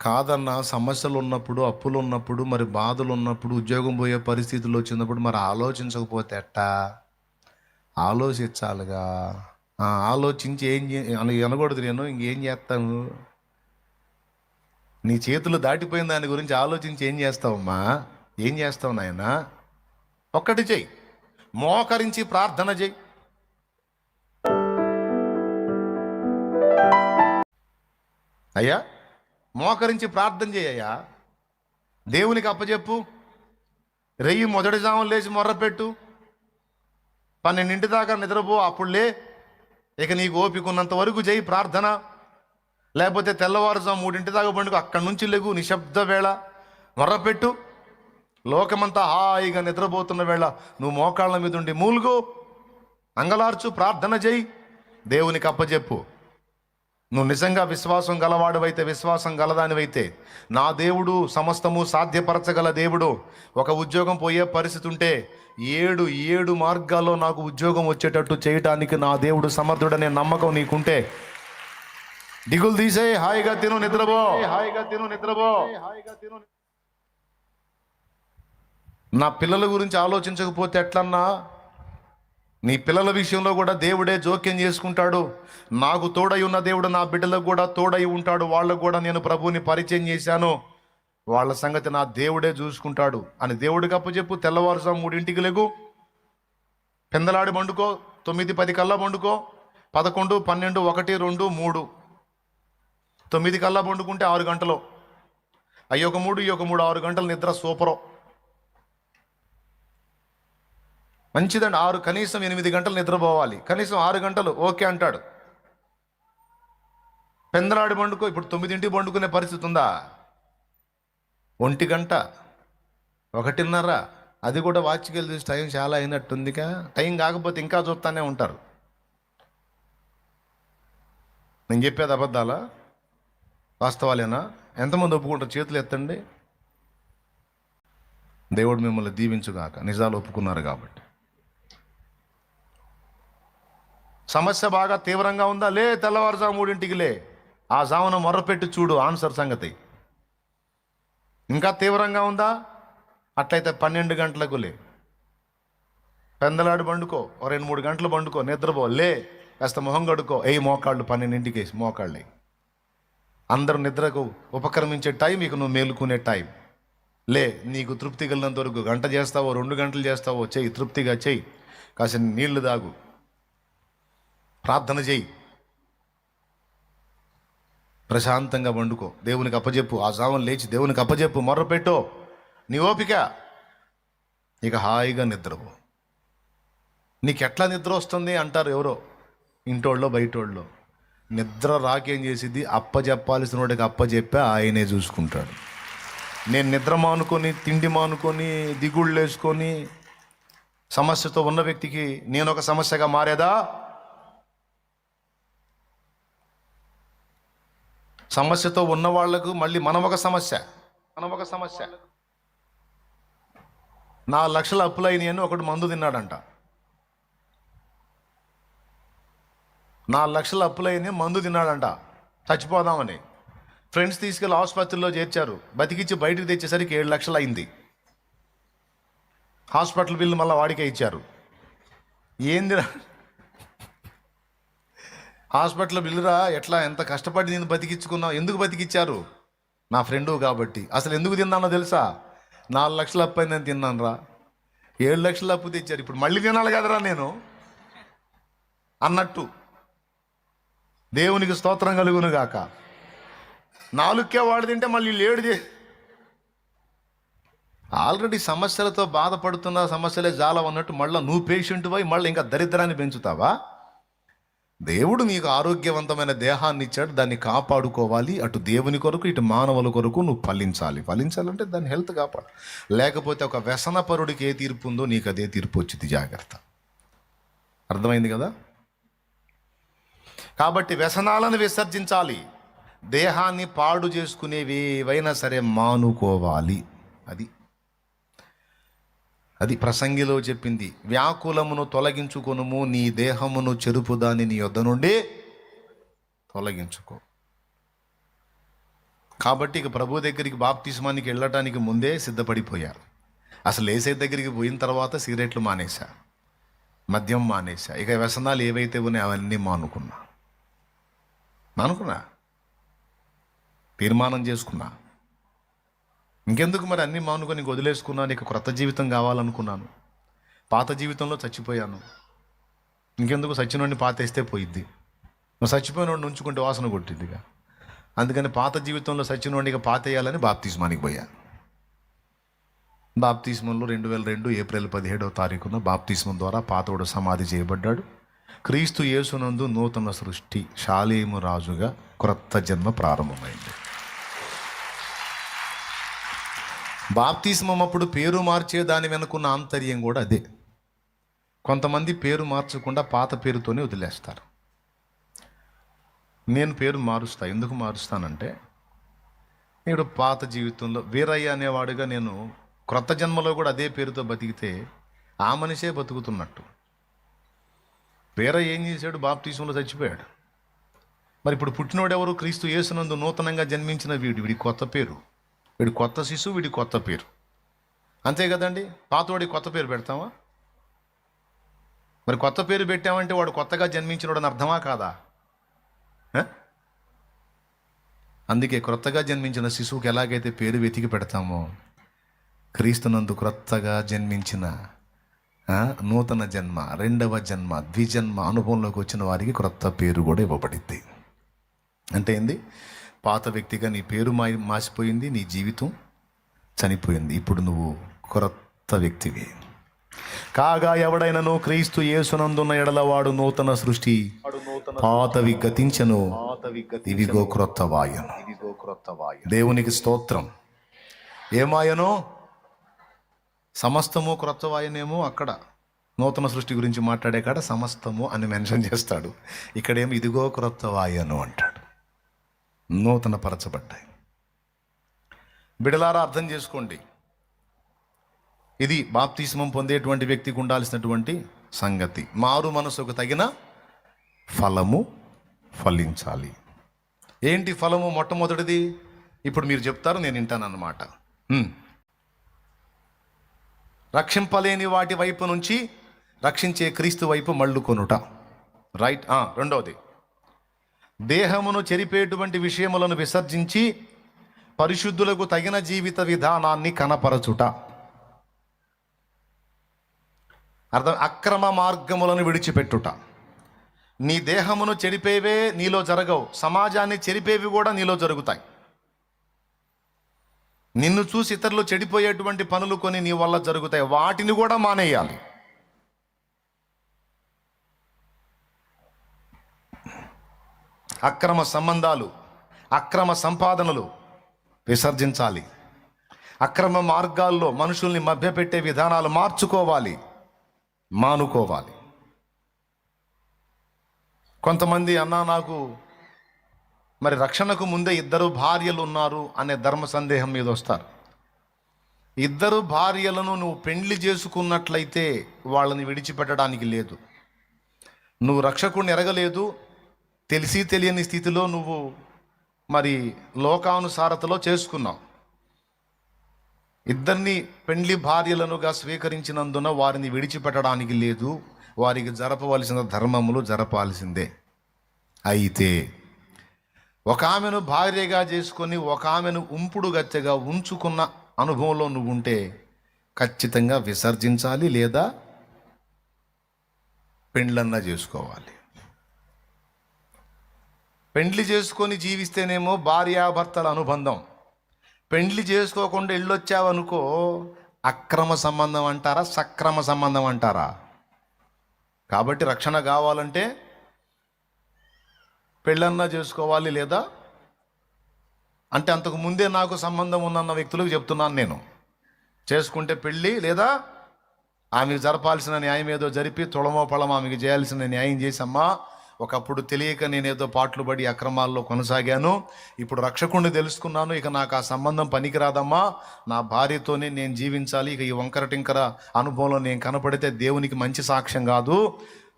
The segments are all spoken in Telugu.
కాదన్నా, సమస్యలు ఉన్నప్పుడు, అప్పులు ఉన్నప్పుడు, మరి బాధలు ఉన్నప్పుడు, ఉద్యోగం పోయే పరిస్థితులు వచ్చినప్పుడు మరి ఆలోచించకపోతే ఎట్టా? ఆలోచించాలిగా. ఆలోచించి అనకూడదు. నేను ఇంకేం చేస్తాను? నీ చేతులు దాటిపోయిన దాని గురించి ఆలోచించి ఏం చేస్తావమ్మా? ఏం చేస్తావు నాయనా? ఒక్కటి చెయ్యి, మోకరించి ప్రార్థన చెయ్యి. అయ్యా, మోకరించి ప్రార్థన చేయయ్యా, దేవునికి అప్పచెప్పు. రెయ్యి మొదటి జామున లేచి మొర్రపెట్టు. 12 దాకా నిద్రపో, అప్పుడులే. ఇక నీకు ఓపిక ఉన్నంత వరకు చేయి ప్రార్థన. లేకపోతే తెల్లవారుజాము 3 దాకా పండుగ, అక్కడి నుంచి లెగు, నిశ్శబ్ద వేళ మొర్రపెట్టు. లోకమంతా హాయిగా నిద్రపోతున్న వేళ నువ్వు మోకాళ్ళ మీద ఉండి మూలుగు, అంగలార్చు, ప్రార్థన చేయి, దేవునికి అప్పచెప్పు. నువ్వు నిజంగా విశ్వాసం గలవాడువైతే, విశ్వాసం గలదానివైతే, నా దేవుడు సమస్తము సాధ్యపరచగల దేవుడు. ఒక ఉద్యోగం పోయే పరిస్థితి ఉంటే 7 మార్గాల్లో నాకు ఉద్యోగం వచ్చేటట్టు చేయటానికి నా దేవుడు సమర్థుడనే నమ్మకం నీకుంటే దిగులు తీసే, హాయిగా తిను, నిద్రపో. నా పిల్లల గురించి ఆలోచించకపోతే ఎట్లన్నా? నీ పిల్లల విషయంలో కూడా దేవుడే జోక్యం చేసుకుంటాడు. నాకు తోడై ఉన్న దేవుడు నా బిడ్డలకు కూడా తోడై ఉంటాడు. వాళ్ళకు కూడా నేను ప్రభువుని పరిచయం చేశాను, వాళ్ళ సంగతి నా దేవుడే చూసుకుంటాడు అని దేవుడికి అప్పచెప్పు. తెల్లవారుజాము 3 లెగు, పెందలాడి పండుకో. 9-10 కల్లా పండుకో. 11, 12, 1, 2, 3, 9 కల్లా పండుకుంటే 6 గంటలు. అయ్యొక 3, 6 గంటలు నిద్ర సూపరు, మంచిదండి. కనీసం 8 గంటలు నిద్రపోవాలి, కనీసం 6 గంటలు ఓకే అంటాడు. పెందలాడి పండుకో. ఇప్పుడు 9 పండుకునే పరిస్థితి ఉందా? 1 గంట, 1:30, అది కూడా వాచ్కి వెళ్ళి టైం చాలా అయినట్టుందిగా. టైం కాకపోతే ఇంకా చూస్తానే ఉంటారు. నేను చెప్పేది అబద్ధాలా, వాస్తవాలేనా? ఎంతమంది ఒప్పుకుంటారు? చేతులు ఎత్తండి. దేవుడు మిమ్మల్ని దీవించుగాక, నిజాలు ఒప్పుకున్నారు కాబట్టి. సమస్య బాగా తీవ్రంగా ఉందా? లే, తెల్లవారుజాము 3 లే. ఆ జామున మొర్రపెట్టి చూడు ఆన్సర్ సంగతి. ఇంకా తీవ్రంగా ఉందా? అట్లయితే 12 గంటలకు లే, పెందలాడు పండుకో. 2-3 గంటలు పండుకో, నిద్రపో. లే, కాస్త మొహం కడుకో, మోకాళ్ళు 12కి వేసి మోకాళ్ళు. అందరూ నిద్రకు ఉపక్రమించే టైం, ఇక నువ్వు మేలుకునే టైం. లే, నీకు తృప్తి కలిగినంత వరకు గంట చేస్తావో 2 గంటలు చేస్తావో చెయ్యి, తృప్తిగా చెయ్యి. కాసిన నీళ్లు తాగు, ప్రార్థన చెయ్యి, ప్రశాంతంగా వండుకో, దేవునికి అప్పచెప్పు. ఆ జామున లేచి దేవునికి అప్పచెప్పు, మొర్రపెట్టు. నీ ఓపిక, ఇక హాయిగా నిద్రపో. నీకెట్లా నిద్ర వస్తుంది అంటారు ఎవరో, ఇంటోళ్ళో బయటోళ్ళో. నిద్ర రాకేం చేసిద్ది? అప్పచెప్పాల్సిన వాడికి అప్పచెప్పే ఆయనే చూసుకుంటాడు. నేను నిద్ర మానుకొని, తిండి మానుకొని, దిగుళ్ళు వేసుకొని సమస్యతో ఉన్న వ్యక్తికి నేను ఒక సమస్యగా మారేదా? సమస్యతో ఉన్న వాళ్లకు మళ్ళీ మనం ఒక సమస్య. 4 లక్షల అప్పులైనవి అని ఒకడు మందు తిన్నాడంట. 4 లక్షల అప్పులైన మందు తిన్నాడంట చచ్చిపోదామని. ఫ్రెండ్స్ తీసుకెళ్ళి ఆసుపత్రిలో చేర్చారు. బతికిచ్చి బయటకు తెచ్చేసరికి 7 లక్షలు అయింది. హాస్పిటల్ బిల్లు మళ్ళీ వాడికే ఇచ్చారు. ఏంది హాస్పిటల్ బిల్లురా? ఎట్లా, ఎంత కష్టపడి నేను బతికించుకున్నావు? ఎందుకు బతికిచ్చారు? నా ఫ్రెండు కాబట్టి. అసలు ఎందుకు తిన్నానో తెలుసా? 4 లక్షలు అప్పు అయిందని తిన్నాను రా. 7 లక్షలు అప్పు తెచ్చారు, ఇప్పుడు మళ్ళీ తినాలి కదరా నేను అన్నట్టు. దేవునికి స్తోత్రం కలుగును గాక. 4కే వాడు తింటే మళ్ళీ 7 ఆల్రెడీ సమస్యలతో బాధపడుతున్న, సమస్యలే చాలా ఉన్నట్టు మళ్ళీ నువ్వు పేషెంట్ పోయి మళ్ళీ ఇంకా దరిద్రాన్ని పెంచుతావా? దేవుడు నీకు ఆరోగ్యవంతమైన దేహాన్ని ఇచ్చాడు, దాన్ని కాపాడుకోవాలి. అటు దేవుని కొరకు, ఇటు మానవుల కొరకు నువ్వు ఫలించాలంటే దాన్ని హెల్త్ కాపాడు. లేకపోతే ఒక వ్యసనపరుడికి ఏ తీర్పు ఉందో నీకు అదే తీర్పు వచ్చింది. జాగ్రత్త. అర్థమైంది కదా? కాబట్టి వ్యసనాలను విసర్జించాలి, దేహాన్ని పాడు చేసుకునేవి ఏవైనా సరే మానుకోవాలి. అది ప్రసంగిలో చెప్పింది. వ్యాకులమును తొలగించుకొనుము, నీ దేహమును చెరుపుదాన్ని నీ యొద్ద నుండి తొలగించుకో. కాబట్టి ఇక ప్రభు దగ్గరికి బాప్తిస్మానికి వెళ్ళటానికి ముందే సిద్ధపడిపోయారు. అసలు ఏసై దగ్గరికి పోయిన తర్వాత సిగరెట్లు మానేశా, మద్యం మానేశా, ఇక వ్యసనాలు ఏవైతే ఉన్నాయో అవన్నీ మానుకున్నా, తీర్మానం చేసుకున్నా. ఇంకెందుకు మరి అన్నీ మానుకొని వదిలేసుకున్నాను, ఇక క్రొత్త జీవితం కావాలనుకున్నాను. పాత జీవితంలో చచ్చిపోయాను, ఇంకెందుకు సచ్చినోడిని పాతేస్తే పోయిద్ది, నువ్వు చచ్చిపోయినోడిని ఉంచుకుంటే వాసన కొట్టిద్దిగా. అందుకని పాత జీవితంలో సచ్చినోడిగా పాతేయాలని బాప్తిస్మానికి పోయా. బాప్తిస్మంలో 2002 ఏప్రిల్ 17వ తారీఖున బాప్తిస్మం ద్వారా పాతోడు సమాధి చేయబడ్డాడు. క్రీస్తు యేసునందు నూతన సృష్టి, షాలేము రాజుగా క్రొత్త జన్మ ప్రారంభమైంది. బాప్తిస్మం అప్పుడు పేరు మార్చే దాని వెనుకున్న ఆంతర్యం కూడా అదే. కొంతమంది పేరు మార్చకుండా పాత పేరుతోనే వదిలేస్తారు. నేను పేరు మారుస్తా. ఎందుకు మారుస్తానంటే, ఇప్పుడు పాత జీవితంలో వీరయ్య అనేవాడుగా నేను క్రొత్త జన్మలో కూడా అదే పేరుతో బతికితే ఆ మనిషే బతుకుతున్నట్టు. వీరయ్య ఏం చేశాడు? బాప్తిస్మంలో చచ్చిపోయాడు. మరి ఇప్పుడు పుట్టినోడెవరు? క్రీస్తు యేసునందు నూతనంగా జన్మించిన వీడి కొత్త పేరు, వీడి కొత్త శిశువు, వీడి కొత్త పేరు. అంతే కదండి. పాతవాడికి కొత్త పేరు పెడతామా? మరి కొత్త పేరు పెట్టామంటే వాడు కొత్తగా జన్మించినోడని అర్థమా కాదా? అందుకే క్రొత్తగా జన్మించిన శిశువుకి ఎలాగైతే పేరు వెతికి పెడతామో, క్రీస్తునందు క్రొత్తగా జన్మించిన నూతన జన్మ, రెండవ జన్మ, ద్విజన్మ అనుభవంలోకి వచ్చిన వారికి క్రొత్త పేరు కూడా ఇవ్వబడింది. అంటే ఏంది? పాత వ్యక్తిగా నీ పేరు మాసిపోయింది, నీ జీవితం చనిపోయింది. ఇప్పుడు నువ్వు క్రొత్త వ్యక్తివి. కాగా ఎవడైనను క్రీస్తు యేసునందున్న ఎడలవాడు నూతన సృష్టి, పాతవి గతించను, ఇవిగో క్రొత్తవాయను. దేవునికి స్తోత్రం. ఏమాయనో సమస్తము క్రొత్తవాయనేమో. అక్కడ నూతన సృష్టి గురించి మాట్లాడే కాడ సమస్తము అని మెన్షన్ చేస్తాడు. ఇక్కడేమో ఇదిగో క్రొత్తవాయను అంటాడు. నూతన పరచబడ్డాయి. బిడలారా అర్థం చేసుకోండి, ఇది బాప్తిస్మం పొందేటువంటి వ్యక్తికి ఉండాల్సినటువంటి సంగతి. మారు మనసుకు తగిన ఫలము ఫలించాలి. ఏంటి ఫలము? మొట్టమొదటిది ఇప్పుడు మీరు చెప్తారు, నేను వింటానన్నమాట. రక్షింపలేని వాటి వైపు నుంచి రక్షించే క్రీస్తు వైపు మళ్ళుకొనుట. రైట్. రెండవది, దేహమును చెరిపేటువంటి విషయములను విసర్జించి పరిశుద్ధులకు తగిన జీవిత విధానాన్ని కనపరచుట. అక్రమ మార్గములను విడిచిపెట్టుట. నీ దేహమును చెరిపేవే నీలో జరగవు, సమాజాన్ని చెరిపేవి కూడా నీలో జరుగుతాయి. నిన్ను చూసి ఇతరులు చెడిపోయేటువంటి పనులు కొన్ని నీ వల్ల జరుగుతాయి, వాటిని కూడా మానేయాలి. అక్రమ సంబంధాలు, అక్రమ సంపాదనలు విసర్జించాలి. అక్రమ మార్గాల్లో మనుషుల్ని మభ్యపెట్టే విధానాలు మార్చుకోవాలి, మానుకోవాలి. కొంతమంది నాకు మరి రక్షణకు ముందే 2 భార్యలు ఉన్నారు అనే ధర్మ సందేహం మీద వస్తారు. 2 భార్యలను నువ్వు పెండ్లి చేసుకున్నట్లయితే వాళ్ళని విడిచిపెట్టడానికి లేదు. నువ్వు రక్షకుడిని ఎరగలేదు, తెలిసి తెలియని స్థితిలో నువ్వు మరి లోకానుసారతలో చేసుకున్నావు. 2 పెండ్లి భార్యలనుగా స్వీకరించినందున వారిని విడిచిపెట్టడానికి లేదు. వారికి జరపవలసిన ధర్మములు జరపాల్సిందే. అయితే ఒక ఆమెను భార్యగా చేసుకొని ఒక ఆమెను ఉంపుడు గత్తెగా ఉంచుకున్న అనుభవంలో నువ్వు ఉంటే ఖచ్చితంగా విసర్జించాలి, లేదా పెండ్లన్నా చేసుకోవాలి. పెండ్లి చేసుకొని జీవిస్తేనేమో భార్యాభర్తల అనుబంధం. పెండ్లి చేసుకోకుండా వెళ్ళొచ్చావనుకో, అక్రమ సంబంధం అంటారా, సక్రమ సంబంధం అంటారా? కాబట్టి రక్షణ కావాలంటే పెళ్ళన్నా చేసుకోవాలి, లేదా అంటే అంతకు ముందే నాకు సంబంధం ఉందన్న వ్యక్తులకు చెప్తున్నాను నేను. చేసుకుంటే పెళ్ళి, లేదా ఆమెకు జరపాల్సిన న్యాయం ఏదో జరిపి తొడమో పళమో ఆమెకు చేయాల్సిన న్యాయం చేసమ్మా, ఒకప్పుడు తెలియక నేనేదో పాటలు పడి అక్రమాల్లో కొనసాగాను, ఇప్పుడు రక్షకుడిని తెలుసుకున్నాను, ఇక నాకు ఆ సంబంధం పనికిరాదమ్మా, నా భార్యతోనే నేను జీవించాలి, ఇక ఈ వంకర టింకర అనుభవంలో నేను కనపడితే దేవునికి మంచి సాక్ష్యం కాదు,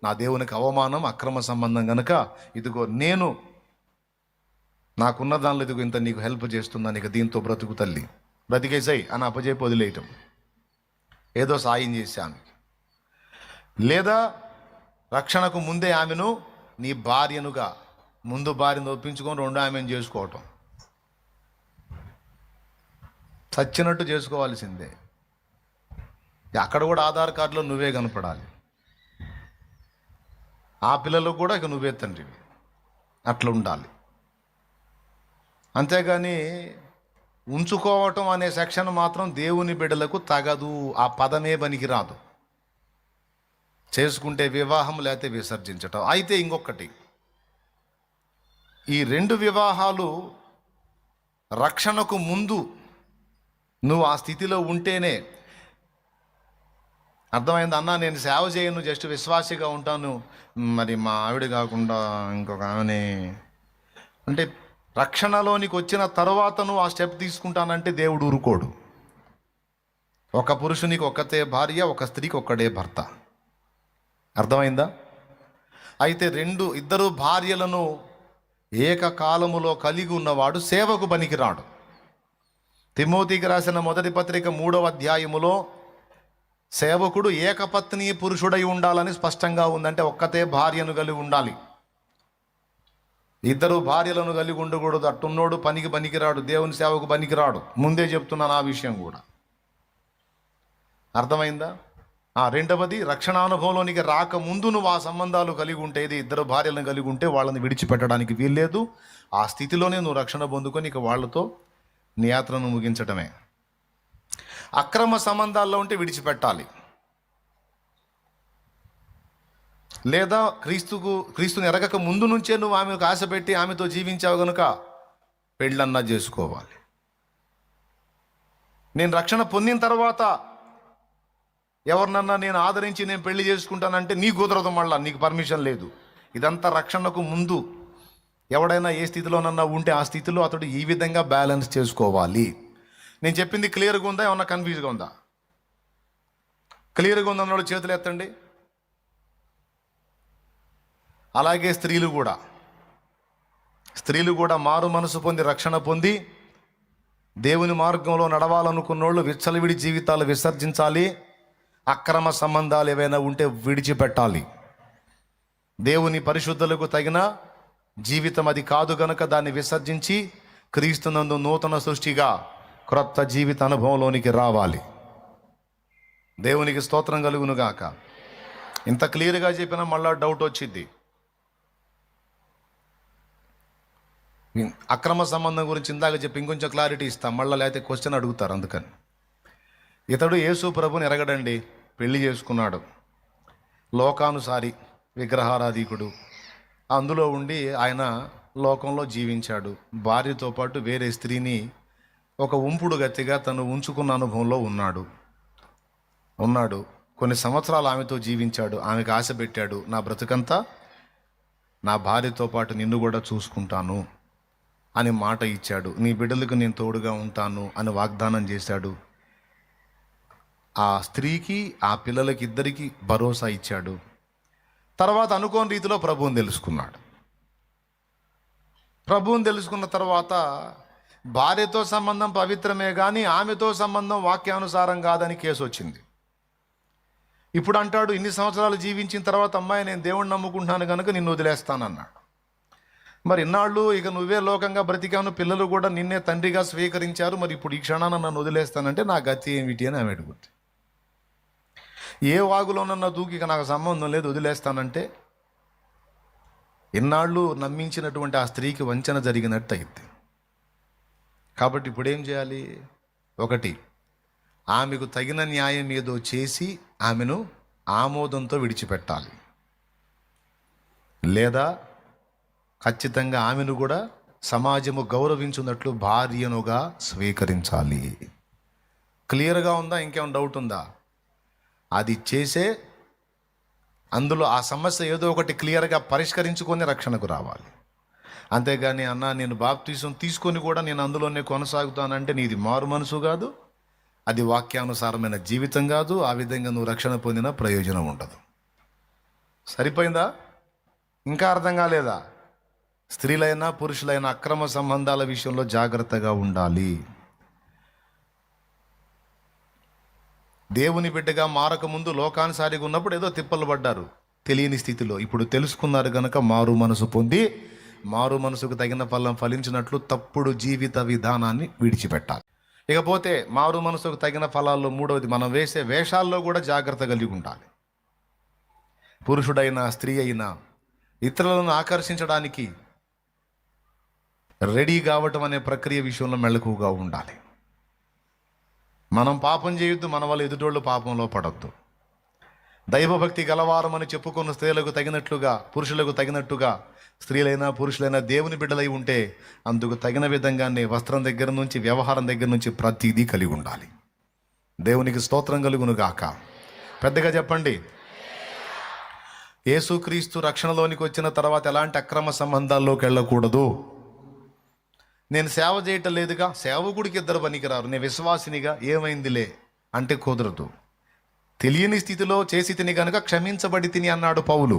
నా దేవునికి అవమానం, అక్రమ సంబంధం గనుక ఇదిగో నేను నాకున్న దానిలో ఇదిగో ఇంత నీకు హెల్ప్ చేస్తున్నాను, ఇక దీంతో బ్రతుకు తల్లి, బ్రతికేసాయి అని అప్పచెప్పి వదిలేయటం, ఏదో సాయం చేసి ఆమెకి. లేదా రక్షణకు ముందే ఆమెను నీ భార్యనుగా, ముందు భార్యను ఒప్పించుకొని రెండో ఆమెను చేసుకోవటం, చచ్చినట్టు చేసుకోవాల్సిందే. అక్కడ కూడా ఆధార్ కార్డులో నువ్వే కనపడాలి, ఆ పిల్లలకు కూడా ఇక నువ్వే తండ్రివి, అట్లా ఉండాలి. అంతేగాని ఉంచుకోవటం అనే సెక్షన్ మాత్రం దేవుని బిడ్డలకు తగదు, ఆ పదమే పనికిరాదు. చేసుకుంటే వివాహం, లేకపోతే విసర్జించటం. అయితే ఇంకొకటి, ఈ రెండు వివాహాలు రక్షణకు ముందు నువ్వు ఆ స్థితిలో ఉంటేనే. అర్థమైంది అన్నా, నేను సేవ చేయను, జస్ట్ విశ్వాసిగా ఉంటాను, మరి మా ఆవిడ కాకుండా ఇంకొక ఆమెని అంటే రక్షణలోనికి వచ్చిన తర్వాత నువ్వు ఆ స్టెప్ తీసుకుంటానంటే దేవుడు ఊరుకోడు. ఒక పురుషునికి ఒక్కతే భార్య, ఒక స్త్రీకి ఒక్కడే భర్త. అర్థమైందా? అయితే ఇద్దరు భార్యలను ఏకకాలములో కలిగి ఉన్నవాడు సేవకు పనికిరాడు. తిమోతికి రాసిన మొదటి పత్రిక 3వ అధ్యాయములో సేవకుడు ఏకపత్ని పురుషుడై ఉండాలని స్పష్టంగా ఉందంటే ఒక్కతే భార్యను కలిగి ఉండాలి. ఇద్దరు భార్యలను కలిగి ఉండకూడదు. అట్టున్నోడు పనికిరాడు, దేవుని సేవకు పనికిరాడు. ముందే చెప్తున్నాను ఆ విషయం కూడా. అర్థమైందా? రెండవది, రక్షణానుభవంలోనికి రాకముందు నువ్వు ఆ సంబంధాలు కలిగి ఉంటే, ఇద్దరు భార్యలను కలిగి ఉంటే వాళ్ళని విడిచిపెట్టడానికి వీల్లేదు. ఆ స్థితిలోనే నువ్వు రక్షణ పొందుకొని ఇక వాళ్ళతో నీ యాత్రను ముగించటమే. అక్రమ సంబంధాల్లో ఉంటే విడిచిపెట్టాలి. లేదా క్రీస్తుని ఎరగక ముందు నుంచే నువ్వు ఆమెకు ఆశ పెట్టి ఆమెతో జీవించావు కనుక పెళ్ళన్నా చేసుకోవాలి. నేను రక్షణ పొందిన తర్వాత ఎవరినన్నా నేను ఆదరించి నేను పెళ్లి చేసుకుంటానంటే నీ కుదరదు, మళ్ళా నీకు పర్మిషన్ లేదు. ఇదంతా రక్షణకు ముందు. ఎవడైనా ఏ స్థితిలోనన్నా ఉంటే ఆ స్థితిలో అతడు ఈ విధంగా బ్యాలెన్స్ చేసుకోవాలి. నేను చెప్పింది క్లియర్గా ఉందా, ఏమన్నా కన్ఫ్యూజ్గా ఉందా? క్లియర్గా ఉందన్నాడు చేతులు ఎత్తండి. అలాగే స్త్రీలు కూడా మారు మనసు పొంది రక్షణ పొంది దేవుని మార్గంలో నడవాలనుకున్నోళ్ళు విచ్చలవిడి జీవితాలు విసర్జించాలి. అక్రమ సంబంధాలు ఏవైనా ఉంటే విడిచిపెట్టాలి. దేవుని పరిశుద్ధులకు తగిన జీవితం అది కాదు గనుక దాన్ని విసర్జించి క్రీస్తునందు నూతన సృష్టిగా క్రొత్త జీవిత అనుభవంలోనికి రావాలి. దేవునికి స్తోత్రం కలుగును గాక. ఇంత క్లియర్గా చెప్పినా మళ్ళా డౌట్ వచ్చింది. అక్రమ సంబంధం గురించి ఇందాక చెప్పి ఇంకొంచెం క్లారిటీ ఇస్తాం, మళ్ళీ లేకపోతే క్వశ్చన్ అడుగుతారు. అందుకని ఇతడు యేసు ప్రభుని ఎరగడండి, పెళ్లి చేసుకున్నాడు, లోకానుసారి విగ్రహారాధికుడు. అందులో ఉండి ఆయన లోకంలో జీవించాడు. భార్యతో పాటు వేరే స్త్రీని ఒక ఉంపుడు గతిగా తను ఉంచుకున్న అనుభవంలో ఉన్నాడు. కొన్ని సంవత్సరాలు ఆమెతో జీవించాడు. ఆమెకు ఆశ పెట్టాడు, నా బ్రతుకంతా నా భార్యతో పాటు నిన్ను కూడా చూసుకుంటాను అని మాట ఇచ్చాడు. నీ బిడ్డలకు నేను తోడుగా ఉంటాను అని వాగ్దానం చేశాడు. ఆ స్త్రీకి ఆ పిల్లలకి ఇద్దరికి భరోసా ఇచ్చాడు. తర్వాత అనుకోని రీతిలో ప్రభువుని తెలుసుకున్న తర్వాత భార్యతో సంబంధం పవిత్రమే కానీ ఆమెతో సంబంధం వాక్యానుసారం కాదని కేసు వచ్చింది. ఇప్పుడు అంటాడు, ఇన్ని సంవత్సరాలు జీవించిన తర్వాత అమ్మాయి నేను దేవుణ్ణి నమ్ముకుంటున్నాను కనుక నిన్ను వదిలేస్తానన్నాడు. మరి ఇన్నాళ్ళు ఇక నువ్వే లోకంగా బ్రతికాను, పిల్లలు కూడా నిన్నే తండ్రిగా స్వీకరించారు, మరి ఇప్పుడు ఈ క్షణాన నన్ను వదిలేస్తానంటే నా గతి ఏమిటి అని ఆమె అడుగుతుంది. ఏ వాగులోనన్నా దూకి ఇక నాకు సంబంధం లేదు వదిలేస్తానంటే ఇన్నాళ్ళు నమ్మించినటువంటి ఆ స్త్రీకి వంచన జరిగినట్టు అయింది. కాబట్టి ఇప్పుడు ఏం చేయాలి? ఒకటి, ఆమెకు తగిన న్యాయం ఏదో చేసి ఆమెను ఆమోదంతో విడిచిపెట్టాలి. లేదా ఖచ్చితంగా ఆమెను కూడా సమాజము గౌరవించున్నట్లు భార్యనుగా స్వీకరించాలి. క్లియర్గా ఉందా? ఇంకేమైనా డౌట్ ఉందా? అది చేసే అందులో ఆ సమస్య ఏదో ఒకటి క్లియర్గా పరిష్కరించుకొని రక్షణకు రావాలి. అంతేగాని అన్న నేను బాప్తీసం తీసుకొని కూడా నేను అందులోనే కొనసాగుతానంటే నీది మారు మనసు కాదు, అది వాక్యానుసారమైన జీవితం కాదు. ఆ విధంగా నువ్వు రక్షణ పొందిన ప్రయోజనం ఉండదు. సరిపోయిందా? ఇంకా అర్థం కాలేదా? స్త్రీలైనా పురుషులైన అక్రమ సంబంధాల విషయంలో జాగ్రత్తగా ఉండాలి. దేవుని బిడ్డగా మారకముందు లోకానుసారిగా ఉన్నప్పుడు ఏదో తిప్పలు పడ్డారు తెలియని స్థితిలో. ఇప్పుడు తెలుసుకున్నారు కనుక మారు మనసు పొంది మారు మనసుకు తగిన ఫలం ఫలించినట్లు తప్పుడు జీవిత విధానాన్ని విడిచిపెట్టాలి. ఇకపోతే మారు మనసుకు తగిన ఫలాల్లో మూడవది, మనం వేసే వేషాల్లో కూడా జాగ్రత్త కలిగి ఉండాలి. పురుషుడైనా స్త్రీ అయినా ఇతరులను ఆకర్షించడానికి రెడీ కావటం అనే ప్రక్రియ విషయంలో మెళకువగా ఉండాలి. మనం పాపం చేయొద్దు, మన వల్ల ఎదుటోళ్ళు పాపంలో పడొద్దు. దైవభక్తి గలవారమని చెప్పుకున్న స్త్రీలకు తగినట్లుగా పురుషులకు తగినట్టుగా స్త్రీలైనా పురుషులైనా దేవుని బిడ్డలై ఉంటే అందుకు తగిన విధంగానే వస్త్రం దగ్గర నుంచి వ్యవహారం దగ్గర నుంచి ప్రతిదీ కలిగి ఉండాలి. దేవునికి స్తోత్రం కలుగును గాక. పెద్దగా చెప్పండి. యేసుక్రీస్తు రక్షణలోనికి వచ్చిన తర్వాత ఎలాంటి అక్రమ సంబంధాల్లోకి వెళ్ళకూడదు. నేను సేవ చేయటం లేదుగా, సేవకుడికి ఇద్దరు పనికిరారు, నేను విశ్వాసినిగా ఏమైందిలే అంటే కుదరదు. తెలియని స్థితిలో చేసి తిని గనుక క్షమించబడి తిని అన్నాడు పౌలు.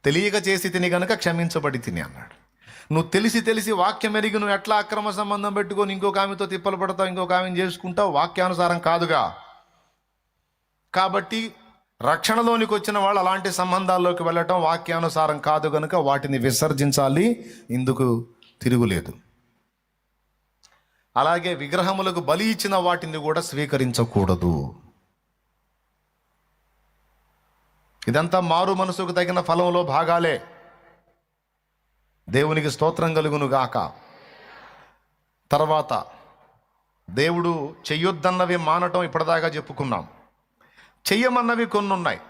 తెలియక చేసి తిని గనుక క్షమించబడి తిని అన్నాడు. నువ్వు తెలిసి వాక్యం ఎరిగి నువ్వు ఎట్లా అక్రమ సంబంధం పెట్టుకొని ఇంకొక ఆమెతో తిప్పలు పడతావు, ఇంకొక ఆమెను చేసుకుంటావు, వాక్యానుసారం కాదుగా. కాబట్టి రక్షణలోనికి వచ్చిన వాళ్ళు అలాంటి సంబంధాల్లోకి వెళ్ళటం వాక్యానుసారం కాదు కనుక వాటిని విసర్జించాలి. ఇందుకు తిరుగులేదు. అలాగే విగ్రహములకు బలి ఇచ్చిన వాటిని కూడా స్వీకరించకూడదు. ఇదంతా మారు మనసుకు తగిన ఫలంలో భాగాలే. దేవునికి స్తోత్రం కలుగును గాక. తర్వాత దేవుడు చెయ్యొద్దన్నవి మానటం ఇప్పటిదాకా చెప్పుకున్నాం. చెయ్యమన్నవి కొన్ని ఉన్నాయి.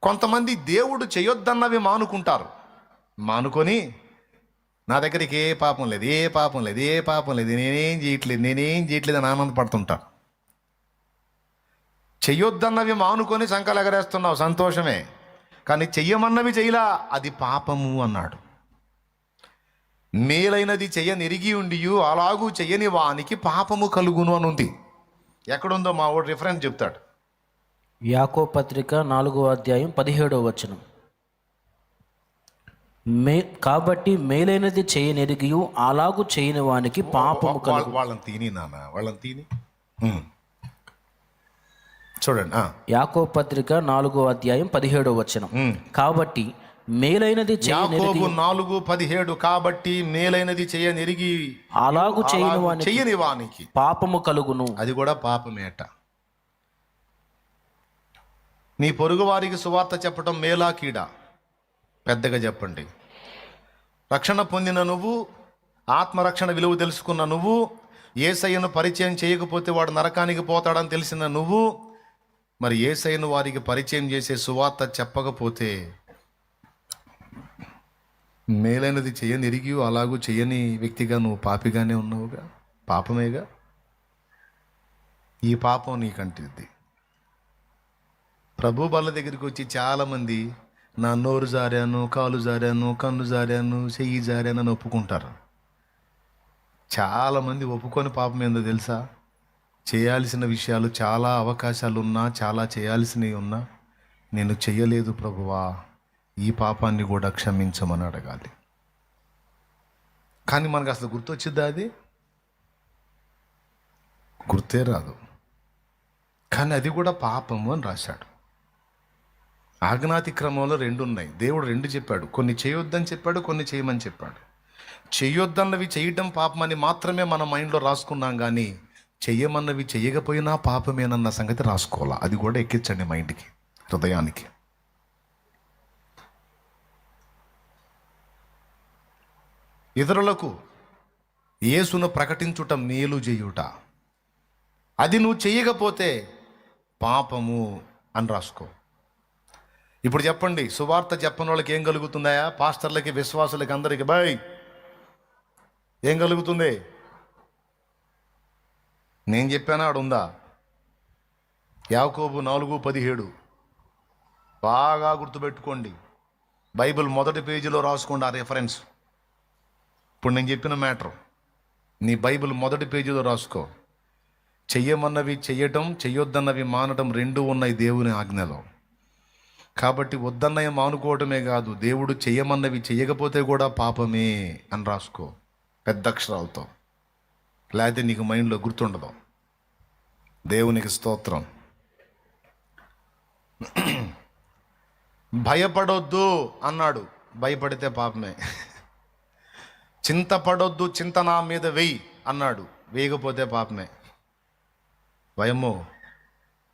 కొంతమంది దేవుడు చెయ్యొద్దన్నవి మానుకుంటారు. మానుకొని నా దగ్గరికి ఏ పాపం లేదు, ఏ పాపం లేదు, ఏ పాపం లేదు, నేనేం చేయట్లేదు అని ఆనందపడుతుంటారు. చెయ్యొద్దన్నవి మానుకొని సంకలు ఎగరేస్తున్నావు, సంతోషమే. కానీ చెయ్యమన్నవి చెయ్యలా, అది పాపము అన్నాడు. మేలైనది చెయ్యనెరిగి ఉండియు అలాగూ చెయ్యని వానికి పాపము కలుగును అని ఉంది. ఎక్కడుందో మా వాడు రిఫరెన్స్ చెప్తాడు. యాకోబు పత్రిక 4:17 కాబట్టి మేలైనది చేయనెరిగియు అలాగూ చేయని వానికి పాపము కలుగు. వాళ్ళని తిని నాన్న, వాళ్ళని తిని చూడండి. యాకోబు పత్రిక 4:17 కాబట్టి మేలైనది యాకోబు 4:17 కాబట్టి మేలైనది చేయనెరిగి అలాగూ చేయని వానికి పాపము కలుగును. అది కూడా పాపమేట. నీ పొరుగు వారికి సువార్త చెప్పడం మేలా కీడా? పెద్దగా చెప్పండి. రక్షణ పొందిన నువ్వు, ఆత్మరక్షణ విలువ తెలుసుకున్న నువ్వు, యేసయ్యను పరిచయం చేయకపోతే వాడు నరకానికి పోతాడని తెలిసిన నువ్వు, మరి యేసయ్యను వారికి పరిచయం చేసే సువార్త చెప్పకపోతే మేలైనది చేయనెరిగి అలాగూ చేయని వ్యక్తిగా నువ్వు పాపిగానే ఉన్నావుగా, పాపమేగా. ఈ పాపం నీకంటిది. ప్రభు బల్ల దగ్గరికి వచ్చి చాలామంది నా నోరు జారాను, కాలు జారాను, కన్ను జారాను, చెయ్యి జారాను అని ఒప్పుకుంటారు. చాలామంది ఒప్పుకొని పాపం ఏందో తెలుసా? చేయాల్సిన విషయాలు చాలా అవకాశాలు ఉన్నా, చాలా చేయాల్సినవి ఉన్నా నేను చెయ్యలేదు ప్రభువా, ఈ పాపాన్ని కూడా క్షమించమని అడగాలి. కానీ మనకు అసలు గుర్తొచ్చిద్దా? అది గుర్తే రాదు. కానీ అది కూడా పాపము అని రాశాడు. ఆజ్ఞాతిక్రమంలో 2 ఉన్నాయి. దేవుడు 2 చెప్పాడు. కొన్ని చేయొద్దని చెప్పాడు, కొన్ని చేయమని చెప్పాడు. చేయొద్దన్నవి చేయటం పాపమని మాత్రమే మన మైండ్లో రాసుకున్నాం, కానీ చెయ్యమన్నవి చెయ్యకపోయినా పాపమేనన్న సంగతి రాసుకోవాలా. అది కూడా ఎక్కించండి మైండ్కి, హృదయానికి. ఇతరులకు యేసును ప్రకటించుట మేలు చేయుట, అది నువ్వు చెయ్యకపోతే పాపము అని రాసుకో. ఇప్పుడు చెప్పండి, సువార్త చెప్పని వాళ్ళకి ఏం కలుగుతుందా? పాస్టర్లకి, విశ్వాసులకి, అందరికి ఏం కలుగుతుంది? నేను చెప్పానా? ఆడుందా? యాకోబు 4:17 బాగా గుర్తుపెట్టుకోండి. బైబిల్ మొదటి పేజీలో రాసుకోండి ఆ రెఫరెన్స్. ఇప్పుడు నేను చెప్పిన మ్యాటర్ నీ బైబిల్ మొదటి పేజీలో రాసుకో. చెయ్యమన్నవి చెయ్యటం, చెయ్యొద్దన్నవి మానటం 2 ఉన్నాయి దేవుని ఆజ్ఞలో. కాబట్టి వద్దన్నయ్య మానుకోవటమే కాదు, దేవుడు చెయ్యమన్నవి చెయ్యకపోతే కూడా పాపమే అని రాసుకో పెద్ద అక్షరాలతో, లేకపోతే నీకు మైండ్లో గుర్తుండదు. దేవునికి స్తోత్రం. భయపడొద్దు అన్నాడు, భయపడితే పాపమే. చింతపడొద్దు, చింత నా మీద వెయ్యి అన్నాడు, వేయకపోతే పాపమే. భయము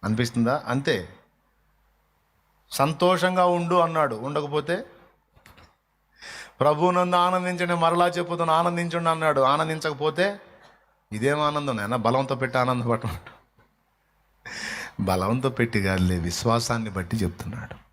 అనిపిస్తుందా? అంతే. సంతోషంగా ఉండు అన్నాడు, ఉండకపోతే ప్రభువునందు ఆనందించండి, మరలా చెప్పుతాను ఆనందించండి అన్నాడు, ఆనందించకపోతే ఇదేం ఆనందం నాయన, బలంతో పెట్టి ఆనందపడమంటాడు. బలంతో పెట్టి కాదులే, విశ్వాసాన్ని బట్టి చెప్తున్నాడు.